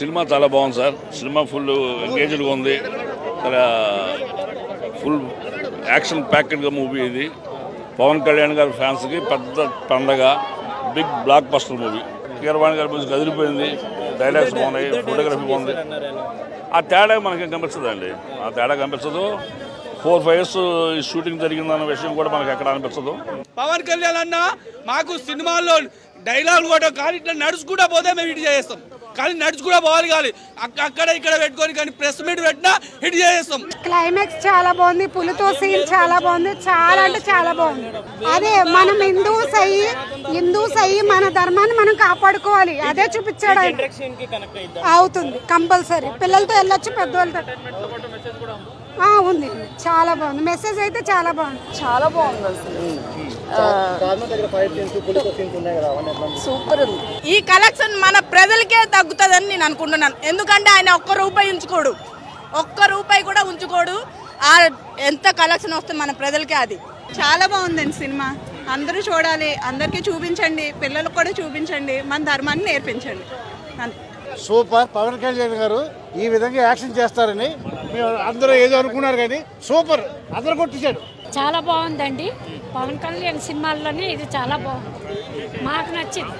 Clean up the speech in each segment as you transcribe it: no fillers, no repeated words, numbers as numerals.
Cinema చాలా బాగుంది sir. Cinema full ఎంగేజ్డ్గా ఉంది. ఫుల్ యాక్షన్ ప్యాక్డ్గా మూవీ ఇది. పవన్ కళ్యాణ్ గారి ఫ్యాన్స్కి పెద్ద పండగ. Big blockbuster movie. Keeravani గారి మ్యూజిక్ అదిరిపోయింది. డైలాగ్స్ బాగున్నాయి, ఫోటోగ్రఫీ బాగుంది. ఆ తేడా మనకి కనిపించదండి. ఆ తేడా కనిపించదు. 4-5 years ఈ షూటింగ్ జరిగిందన్న విషయం కూడా మనకి ఎక్కడ అనిపించదు. పవన్ కళ్యాణ్ అన్న మాకు సినిమాల్లో డైలాగ్ కూడా కానీ ఇట్లా నడుచుకుంటా పోతే మేము హిట్ చేస్తాం. కానీ నడుచుకుంటా పోవాలి కానీ అక్కడ ఇక్కడ పెట్టుకొని కానీ ప్రెస్ మీట్ పెట్టినా హిట్ చేస్తాం. క్లైమాక్స్ చాలా బాగుంది. పులితో సీన్ చాలా బాగుంది. చాలా అంటే చాలా బాగుంది. అదే మనం హిందూస్ అయ్యి మన ధర్మాన్ని మనం కాపాడుకోవాలి. అదే చూపించాడు. అవుతుంది కంపల్సరీ. పిల్లలతో వెళ్ళొచ్చు, పెద్దవాళ్ళతో ఉంది. చాలా బాగుంది. మెసేజ్ అయితే చాలా బాగుంది. చాలా బాగుంది అసలు. సూపర్ ఉంది. ఈ కలెక్షన్ మన ప్రజలకే తగ్గుతుందని నేను అనుకుంటున్నాను. ఎందుకంటే ఆయన ఒక్క రూపాయి కూడా ఉంచుకోడు. ఎంత కలెక్షన్ వస్తుంది మన ప్రజలకే. అది చాలా బాగుందండి సినిమా. అందరూ చూడాలి, అందరికీ చూపించండి, పిల్లలకు కూడా చూపించండి, మన ధర్మాన్ని నేర్పించండి. సూపర్. పవన్ కళ్యాణ్ గారు ఈ విధంగా యాక్షన్ చేస్తారని మేము అందరూ ఏదో అనుకున్నారు కానీ సూపర్. అందరూ కొట్టించాడు. చాలా బాగుందండి. పవన్ కళ్యాణ్ సినిమాల్లోనే ఇది చాలా బాగుంది. మాకు నచ్చింది.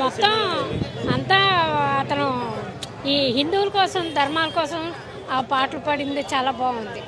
మొత్తం అంతా అతను ఈ హిందువుల కోసం, ధర్మాల కోసం ఆ పాటలు పాడింది చాలా బాగుంది.